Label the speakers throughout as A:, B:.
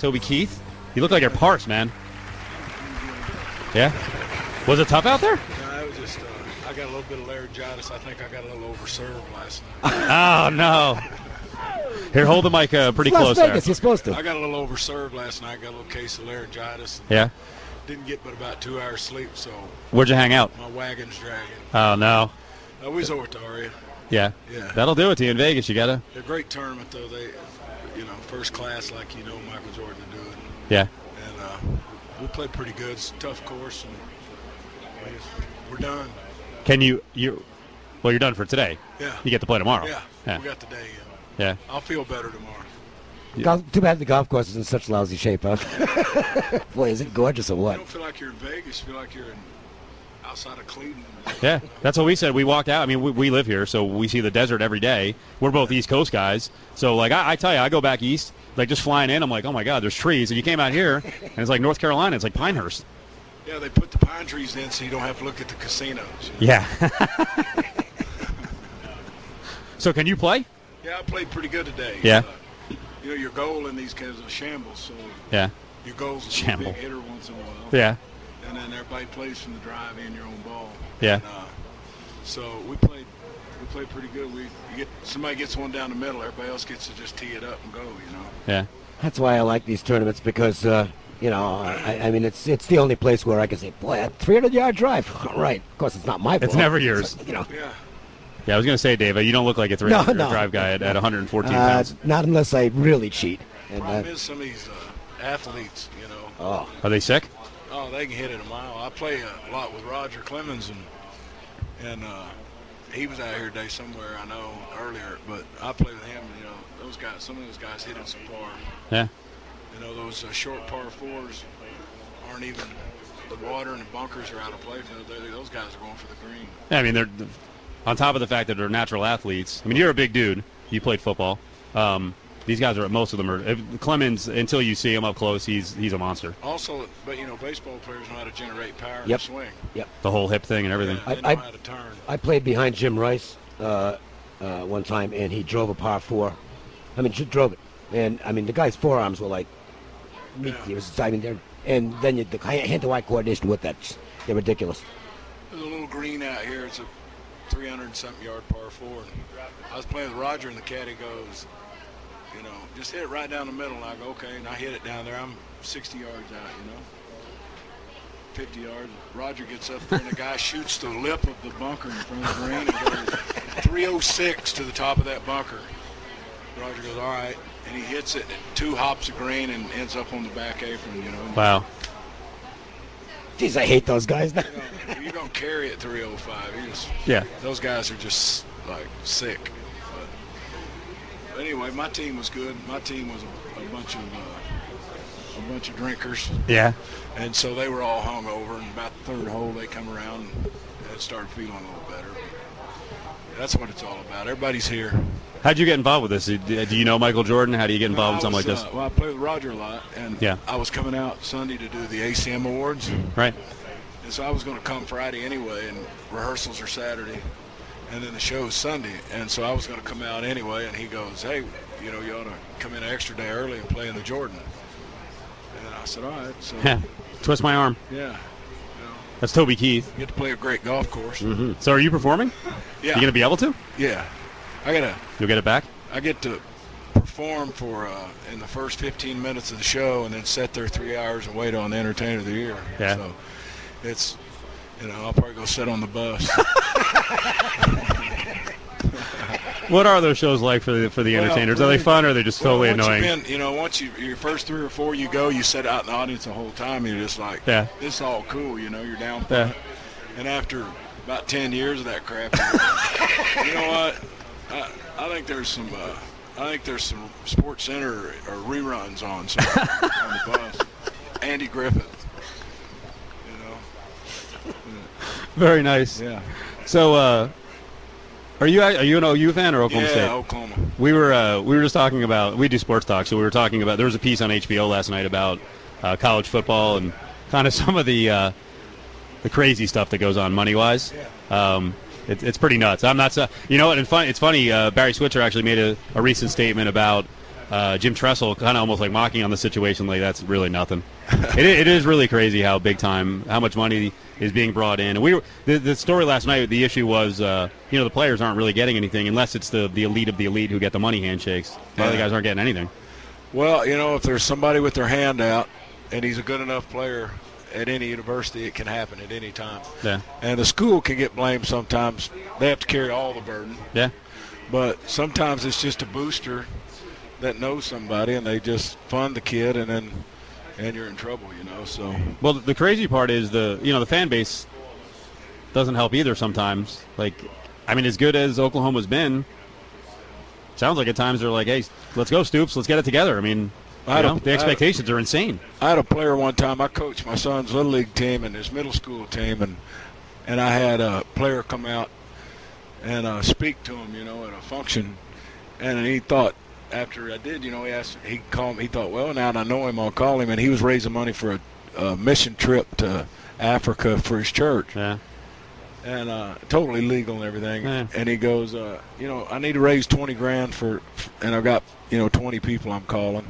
A: Toby Keith. You look like you're parched, man. Yeah? Was it tough out there?
B: No, it was just, I got a little bit of laryngitis. I think I got a little overserved last night.
A: Oh, no. Here, hold the mic pretty close
C: Las Vegas,
A: there.
C: you're supposed to.
B: I got a little overserved last night. Got a little case of laryngitis.
A: Yeah?
B: Didn't get but about 2 hours sleep, so
A: Where'd you hang out?
B: my wagon's dragging.
A: Oh, no.
B: We was over to Aria.
A: Yeah.
B: Yeah.
A: That'll do it to you in Vegas. You got to.
B: A great tournament, though. They, first class, like Michael Jordan to do it.
A: Yeah.
B: And we played pretty good. It's a tough course, and we're done.
A: Can you're done for today.
B: Yeah.
A: You get to play tomorrow.
B: Yeah. We got the day in.
A: Yeah.
B: I'll feel better tomorrow.
C: Too bad the golf course is in such lousy shape, huh? Boy, is it gorgeous or
B: You
C: what?
B: don't feel like you're in Vegas. You feel like you're outside of Cleveland.
A: Yeah, that's what we said. We walked out. I mean, we live here, so we see the desert every day. We're both East Coast guys. So, like, I tell you, I go back east, like, just flying in, I'm like, oh, my God, there's trees. And you came out here, and it's like North Carolina. It's like Pinehurst.
B: Yeah, they put the pine trees in so you don't have to look at the casinos.
A: Yeah. So, can you play?
B: Yeah, I played pretty good today.
A: Yeah.
B: Your goal in these games is a shambles, so
A: Yeah.
B: your goal is to be a
A: Shamble.
B: big hitter once in a while.
A: Yeah.
B: And then everybody plays from the drive in your own ball.
A: Yeah.
B: And, so we played pretty good. Somebody gets one down the middle, everybody else gets to just tee it up and go.
A: Yeah.
C: That's why I like these tournaments because, I mean, it's the only place where I can say, boy, a 300-yard drive. Right. Of course, it's not my fault.
A: It's never yours.
B: Yeah.
A: Yeah, I was going to say, Dave, you don't look like a 300 drive guy at 114 pounds.
C: Not unless I really cheat. And,
B: Problem is some of these athletes,
C: Oh.
A: Are they sick?
B: Oh, they can hit it a mile. I play a lot with Roger Clemens, and he was out here today somewhere, I know, earlier. But I play with him, those guys. Some of those guys hit it so far.
A: Yeah.
B: Those short par fours aren't even the water, and the bunkers are out of play. Those guys are going for the green.
A: Yeah, I mean, they're on top of the fact that they're natural athletes. I mean, you're a big dude. You played football. These guys most of them are. Clemens, until you see him up close, he's a monster.
B: Also, but baseball players know how to generate power in
C: Yep.
B: the swing.
C: Yep.
A: The whole hip thing and everything.
B: Yeah, they know how to turn.
C: I played behind Jim Rice one time, and he drove a par 4. I mean, just drove it. And, I mean, the guy's forearms were like, he was diving there. And then the hand-to-eye coordination with that, they're ridiculous.
B: There's a little green out here. It's a 300-something yard par 4. I was playing with Roger, and the caddy goes, just hit it right down the middle. And I go, okay. And I hit it down there. I'm 60 yards out, 50 yards. Roger gets up there, and the guy shoots the lip of the bunker in front of the green and goes 306 to the top of that bunker. Roger goes, all right. And he hits it 2 hops of green and ends up on the back apron,
A: Wow.
C: Jeez, I hate those guys.
B: You're going to carry it 305.
A: Yeah.
B: Those guys are just, like, sick. But anyway, my team was good. My team was a bunch of drinkers.
A: Yeah.
B: And so they were all hungover, and about the third hole they come around and started feeling a little better. That's what it's all about. Everybody's here.
A: How'd you get involved with this? Do you know Michael Jordan? How do you get involved in something like this?
B: Well, I play with Roger a lot, and
A: Yeah.
B: I was coming out Sunday to do the ACM Awards.
A: Right.
B: And so I was going to come Friday anyway, and rehearsals are Saturday, and then the show is Sunday. And so I was going to come out anyway, and he goes, hey, you ought to come in an extra day early and play in the Jordan. And I said, all right. So,
A: Yeah. Twist my arm.
B: yeah.
A: That's Toby Keith.
B: You get to play a great golf course.
A: Mm-hmm. So are you performing?
B: Yeah.
A: You going to be able to?
B: Yeah.
A: You'll get it back?
B: I get to perform for in the first 15 minutes of the show and then sit there 3 hours and wait on the Entertainer of the Year.
A: Yeah.
B: So it's, I'll probably go sit on the bus.
A: What are those shows like for the entertainers? Are they fun or are they just totally annoying?
B: Once your first 3 or 4 you go, you sit out in the audience the whole time. You're just like,
A: Yeah.
B: this is all cool. You're down for
A: Yeah.
B: it. And after about 10 years of that crap, you know what? I think there's some Sports Center or reruns on the bus. Andy Griffith.
A: Very nice.
B: Yeah.
A: So, are you an OU fan or Oklahoma State?
B: Yeah, Oklahoma.
A: We were just talking about, we do sports talk, so we were talking about, there was a piece on HBO last night about college football and kind of some of the crazy stuff that goes on money wise.
B: Yeah.
A: It's pretty nuts. I'm not, it's funny. Barry Switzer actually made a recent statement about Jim Tressel kind of almost like mocking on the situation, like that's really nothing. It is really crazy how big time, how much money is being brought in. And the story last night, the issue was, the players aren't really getting anything unless it's the elite of the elite who get the money handshakes. A lot of the guys aren't getting anything.
B: Well, if there's somebody with their hand out and he's a good enough player at any university, it can happen at any time.
A: Yeah.
B: And the school can get blamed sometimes. They have to carry all the burden.
A: Yeah.
B: But sometimes it's just a booster that knows somebody, and they just fund the kid, and you're in trouble, So.
A: Well, the crazy part is the fan base doesn't help either sometimes. Like, I mean, as good as Oklahoma's been, sounds like at times they're like, hey, let's go, Stoops, let's get it together. I mean, the expectations are insane.
B: I had a player one time. I coached my son's little league team and his middle school team, and I had a player come out and speak to him, at a function, and he thought, after I did, he called me. He thought, well, now that I know him, I'll call him. And he was raising money for a mission trip to Africa for his church.
A: Yeah.
B: And totally legal and everything.
A: Yeah.
B: And he goes, I need to raise $20,000 and I've got 20 people I'm calling.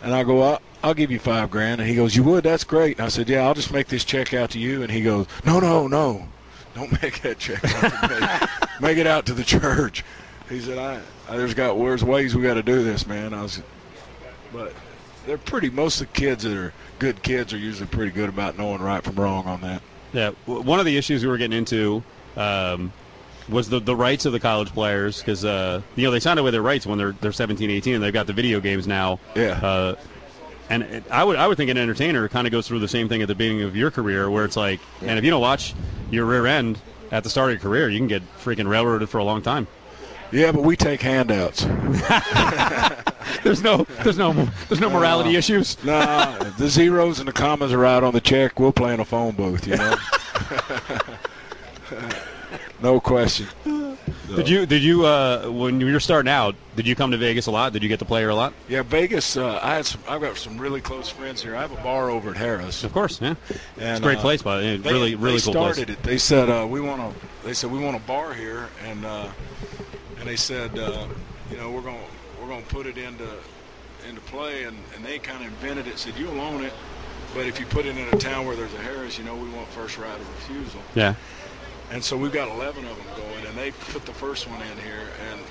B: And I go, I'll give you $5,000. And he goes, you would? That's great. And I said, yeah, I'll just make this check out to you. And he goes, no, don't make that check out to me. Make it out to the church. He said, there's ways we got to do this, man. But they're most of the kids that are good kids are usually pretty good about knowing right from wrong on that.
A: Yeah, one of the issues we were getting into was the rights of the college players because they signed away their rights when they're 17, 18, and they've got the video games now.
B: Yeah.
A: I would think an entertainer kind of goes through the same thing at the beginning of your career, where it's like, and if you don't watch your rear end at the start of your career, you can get freaking railroaded for a long time.
B: Yeah, but we take handouts.
A: There's no morality issues.
B: Nah, the zeros and the commas are out on the check. We'll play in a phone booth, No question.
A: Did you when you were starting out, did you come to Vegas a lot? Did you get to play here a lot?
B: Yeah, Vegas. I've got some really close friends here. I have a bar over at Harris.
A: Of course, yeah.
B: And,
A: it's a great place, but really cool place.
B: They started it. They said we want a bar here, and they said we're gonna put it into play, and they kind of invented it. Said you'll own it, but if you put it in a town where there's a Harris, we want first right of refusal.
A: Yeah.
B: And so we've got 11 of them going, and they put the first one in here, and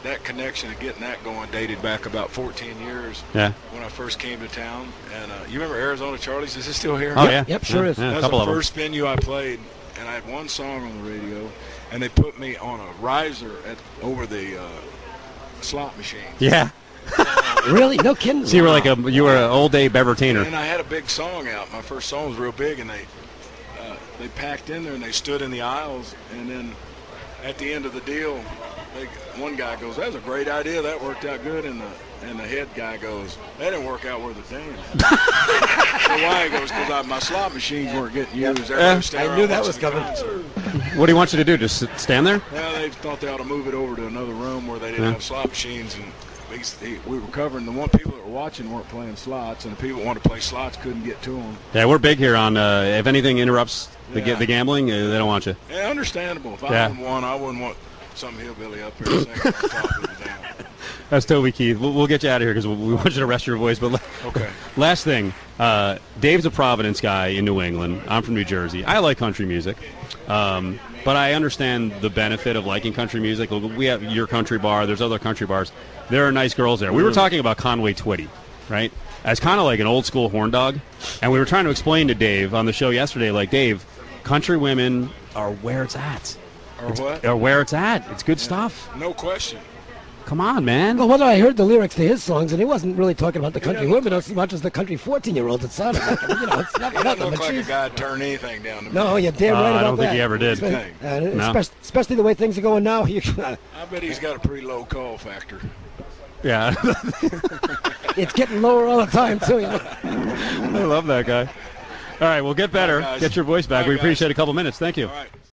B: that connection of getting that going dated back about 14 years.
A: Yeah.
B: When I first came to town, and you remember Arizona Charlie's? Is it still here?
A: Oh yeah.
C: Yep, sure is.
A: Yeah,
B: that was the first venue I played, and I had one song on the radio, and they put me on a riser over the slot machine.
A: Yeah.
C: Really? No kidding.
A: So you were an old day Bevertainer.
B: And I had a big song out. My first song was real big, and they packed in there and they stood in the aisles, and then at the end of the deal, one guy goes, "That was a great idea. That worked out good." And the head guy goes, "That didn't work out worth a damn." So why? He goes, "Because my slot machines weren't getting used."
C: I knew that was coming.
A: What do you want you to do? Just stand there?
B: Well, they thought they ought to move it over to another room where they didn't have slot machines, and we were covering the one people that were watching weren't playing slots, and the people that wanted to play slots couldn't get to them.
A: Yeah, we're big here on if anything interrupts the gambling, they don't want you.
B: Yeah, understandable. If I won, I wouldn't want some hillbilly up here saying on top of the damn.
A: That's Toby Keith. We'll get you out of here because we want you to rest your voice. But
B: okay.
A: Last thing, Dave's a Providence guy in New England. I'm from New Jersey. I like country music, but I understand the benefit of liking country music. We have your country bar. There's other country bars. There are nice girls there. We were talking about Conway Twitty, right? As kind of like an old school horn dog, and we were trying to explain to Dave on the show yesterday, like, Dave, country women are where it's at.
B: Or
A: where it's at. It's good stuff.
B: No question.
A: Come on, man.
C: Well, I heard the lyrics to his songs, and he wasn't really talking about the country women as much as the country 14-year-olds. It sounded like, it's not
B: He doesn't look like a guy that turned anything down to me.
C: No, you're damn right about that.
A: I don't think he ever did.
C: Especially the way things are going now.
B: I bet he's got a pretty low call factor.
A: Yeah.
C: It's getting lower all the time, too.
A: I love that guy. All right, well, get better. Get your voice back. We appreciate a couple minutes. Thank you.
B: All right.